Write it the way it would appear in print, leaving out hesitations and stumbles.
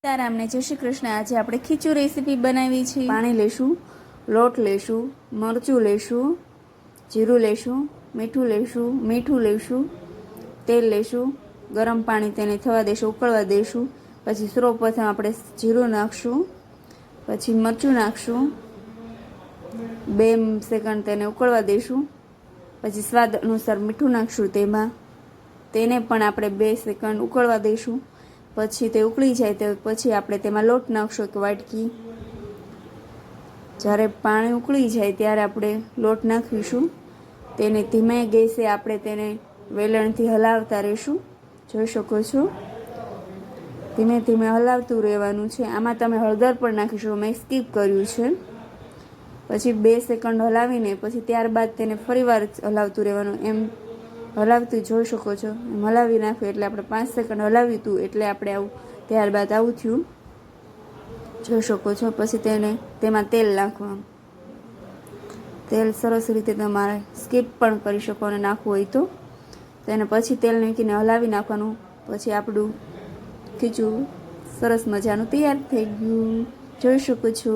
સીતારામને જય શ્રી કૃષ્ણ। આજે આપણે ખીચું રેસીપી બનાવી છે। પાણી લેશું, લોટ લેશું, મરચું લેશું, જીરું લેશું, મીઠું લેશું, તેલ લેશું, ગરમ પાણી તેને થવા દેશું, ઉકળવા દેશું। પછી સૌપ્રથમ આપણે જીરું નાખશું, પછી મરચું નાખશું, 2 સેકન્ડ તેને ઉકળવા દેશું। પછી સ્વાદ અનુસાર મીઠું નાખશું તેમાં, તેને પણ આપણે 2 સેકન્ડ ઉકળવા દઈશું। પછી તે ઉકળી જાય તો પછી આપણે તેમાં લોટ નાખશું 1 વાટકી। જ્યારે પાણી ઉકળી જાય ત્યારે આપણે લોટ નાખીશું, તેને ધીમે ગેસે આપણે તેને વેલણથી હલાવતા રહીશું। જોઈ શકો છો, ધીમે ધીમે હલાવતું રહેવાનું છે। આમાં તમે હળદર પણ નાખીશું, મેં સ્કીપ કર્યું છે। પછી 2 સેકન્ડ હલાવીને પછી ત્યારબાદ તેને ફરીવાર હલાવતું રહેવાનું। એમ હલાવતું જોઈ શકો છો, એમ હલાવી નાખ્યું એટલે આપણે 5 સેકન્ડ હલાવ્યું હતું એટલે આપણે આવું ત્યારબાદ આવું થયું, જોઈ શકો છો। પછી તેમાં તેલ નાખવાનું, તેલ સરસ રીતે તમારે સ્કીપ પણ કરી શકો અને નાખવું હોય તો તેને પછી તેલ નાખીને હલાવી નાખવાનું। પછી આપણું ખીચું સરસ મજાનું તૈયાર થઈ ગયું, જોઈ શકો છો।